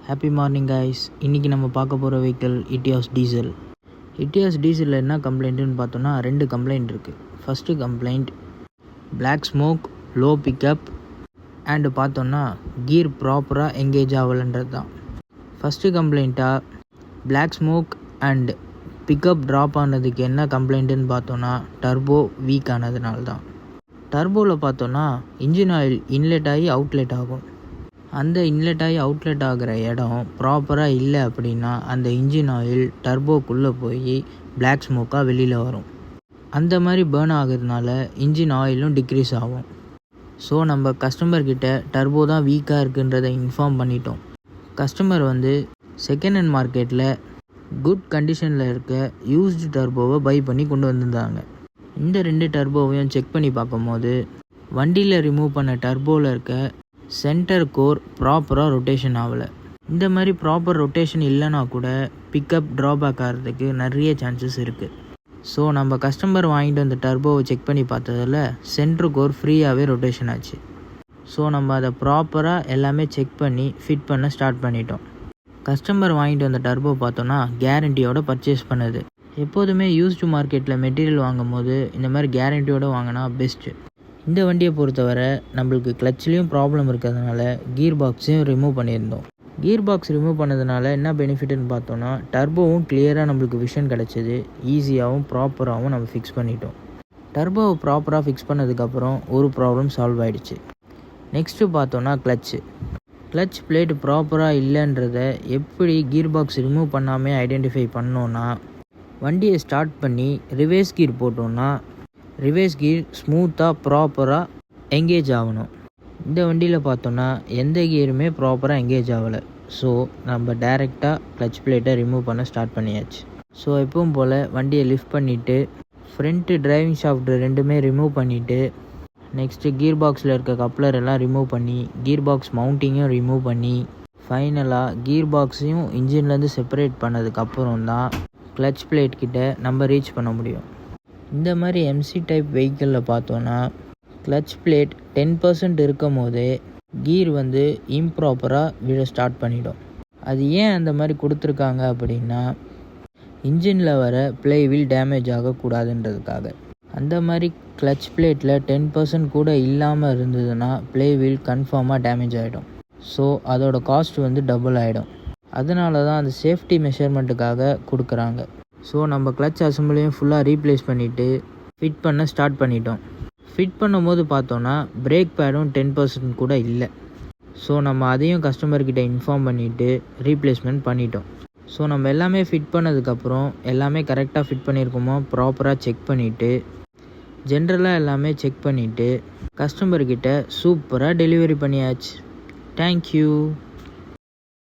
Happy morning guys. இன்றைக்கி நம்ம பார்க்க போகிற வெஹிக்கிள் இட்டியாஸ் டீசல். இட்டியாஸ் டீசலில் என்ன கம்ப்ளைண்ட்டுன்னு பார்த்தோன்னா 2 கம்ப்ளைண்ட் இருக்குது. First complaint black smoke, low pickup and பார்த்தோன்னா கீர் ப்ராப்பராக எங்கேஜ் ஆகலைன்றது தான். ஃபஸ்ட்டு கம்ப்ளைண்ட்டாக black smoke and pickup drop ஆனதுக்கு என்ன கம்ப்ளைண்ட்டுன்னு பார்த்தோன்னா டர்போ வீக் ஆனதுனால தான். டர்போவில் பார்த்தோன்னா இன்ஜின் ஆயில் இன்லெட் ஆகி அவுட்லெட் ஆகும். அந்த இன்லெட் ஆகி அவுட்லெட் ஆகிற இடம் ப்ராப்பராக இல்லை அப்படின்னா அந்த இன்ஜின் ஆயில் டர்போக்குள்ளே போய் பிளாக் ஸ்மோக்காக வெளியில் வரும். அந்த மாதிரி பேர்ன் ஆகிறதுனால இன்ஜின் ஆயிலும் டிக்ரீஸ் ஆகும். ஸோ நம்ம கஸ்டமர்கிட்ட டர்போ தான் வீக்காக இருக்குன்றதை இன்ஃபார்ம் பண்ணிட்டோம். கஸ்டமர் செகண்ட் ஹேண்ட் மார்க்கெட்டில் குட் கண்டிஷனில் இருக்க யூஸ்டு டர்போவை பை பண்ணி கொண்டு வந்திருந்தாங்க. இந்த 2 டர்போவையும் செக் பண்ணி பார்க்கும்போது வண்டியில் ரிமூவ் பண்ண டர்போவில் இருக்க சென்டர் கோர் ப்ராப்பராக ரொட்டேஷன் ஆகலை. இந்த மாதிரி ப்ராப்பர் ரொட்டேஷன் இல்லைனா கூட பிக்கப் ட்ராபேக் ஆகிறதுக்கு நிறைய சான்சஸ் இருக்குது. ஸோ நம்ம கஸ்டமர் வாங்கிட்டு வந்த டர்போவை செக் பண்ணி பார்த்ததில் சென்டர் கோர் ஃப்ரீயாகவே ரொட்டேஷன் ஆச்சு. ஸோ நம்ம அதை ப்ராப்பராக எல்லாமே செக் பண்ணி ஃபிட் பண்ண ஸ்டார்ட் பண்ணிட்டோம். கஸ்டமர் வாங்கிட்டு வந்த டர்போ பார்த்தோன்னா கேரண்டியோட பர்ச்சேஸ் பண்ணது. எப்போதுமே யூஸ்டு மார்க்கெட்டில் மெட்டீரியல் வாங்கும் போது இந்த மாதிரி கேரண்டியோடு வாங்கினா பெஸ்ட்டு. இந்த வண்டியை பொறுத்தவரை நம்மளுக்கு கிளச்லேயும் ப்ராப்ளம் இருக்கிறதுனால கீர் பாக்ஸையும் ரிமூவ் பண்ணியிருந்தோம். கீர் பாக்ஸ் ரிமூவ் பண்ணதுனால என்ன பெனிஃபிட்னு பார்த்தோன்னா டர்போவும் கிளியராக நம்மளுக்கு விஷன் கிடச்சிது. ஈஸியாகவும் ப்ராப்பராகவும் நம்ம ஃபிக்ஸ் பண்ணிட்டோம். டர்போவை ப்ராப்பராக ஃபிக்ஸ் பண்ணதுக்கப்புறம் ஒரு ப்ராப்ளம் சால்வ் ஆகிடுச்சு. நெக்ஸ்ட்டு பார்த்தோன்னா கிளச் பிளேட் ப்ராப்பராக இல்லைன்றதை எப்படி கீர் பாக்ஸ் ரிமூவ் பண்ணாமல் ஐடென்டிஃபை பண்ணோன்னா வண்டியை ஸ்டார்ட் பண்ணி ரிவேர்ஸ் கீர் போட்டோன்னா ரிவேர்ஸ் கீர் ஸ்மூத்தாக ப்ராப்பராக எங்கேஜ் ஆகணும். இந்த வண்டியில் பார்த்தோன்னா எந்த கியருமே ப்ராப்பராக எங்கேஜ் ஆகலை. ஸோ நம்ம டைரெக்டாக கிளச் பிளேட்டை ரிமூவ் பண்ண ஸ்டார்ட் பண்ணியாச்சு. ஸோ எப்பவும் போல் வண்டியை லிஃப்ட் பண்ணிவிட்டு ஃப்ரண்ட்டு டிரைவிங் ஷாஃப்ட் 2மே ரிமூவ் பண்ணிவிட்டு நெக்ஸ்ட்டு கீர் பாக்ஸில் இருக்க கப்ளர் எல்லாம் ரிமூவ் பண்ணி கீர் பாக்ஸ் மவுண்டிங்கும் ரிமூவ் பண்ணி ஃபைனலாக கீர் பாக்ஸையும் இன்ஜின்லேருந்து செப்பரேட் பண்ணதுக்கப்புறம் தான் கிளச் பிளேட் கிட்ட நம்ம ரீச் பண்ண முடியும். இந்த மாதிரி எம்சி டைப் வெஹிக்கிளில் பார்த்தோன்னா கிளச் பிளேட் 10% இருக்கும் போதே கீர் இம்ப்ராப்பராக விழ ஸ்டார்ட் பண்ணிடும். அது ஏன் அந்த மாதிரி கொடுத்துருக்காங்க அப்படின்னா இன்ஜினில் வர ப்ளே வீல் டேமேஜ் ஆகக்கூடாதுன்றதுக்காக. அந்த மாதிரி கிளச் பிளேட்டில் 10% கூட இல்லாமல் இருந்ததுன்னா ப்ளே வீல் கன்ஃபார்மாக டேமேஜ் ஆகிடும். ஸோ அதோட காஸ்ட் டபுள் ஆகிடும். அதனால தான் அந்த சேஃப்டி மெஷர்மெண்ட்டுக்காக கொடுக்குறாங்க. ஸோ நம்ம கிளச் அசம்பிளையும் ஃபுல்லாக ரீப்ளேஸ் பண்ணிவிட்டு ஃபிட் பண்ண ஸ்டார்ட் பண்ணிட்டோம். ஃபிட் பண்ணும்போது பார்த்தோன்னா பிரேக் பேடும் 10% கூட இல்லை. ஸோ நம்ம அதையும் கஸ்டமர்கிட்ட இன்ஃபார்ம் பண்ணிவிட்டு ரீப்ளேஸ்மெண்ட் பண்ணிட்டோம். ஸோ நம்ம எல்லாமே ஃபிட் பண்ணதுக்கப்புறம் எல்லாமே கரெக்டாக ஃபிட் பண்ணியிருக்கோமோ ப்ராப்பராக செக் பண்ணிவிட்டு ஜென்ரலாக எல்லாமே செக் பண்ணிவிட்டு கஸ்டமர்கிட்ட சூப்பராக டெலிவரி பண்ணியாச்சு. தேங்க்யூ.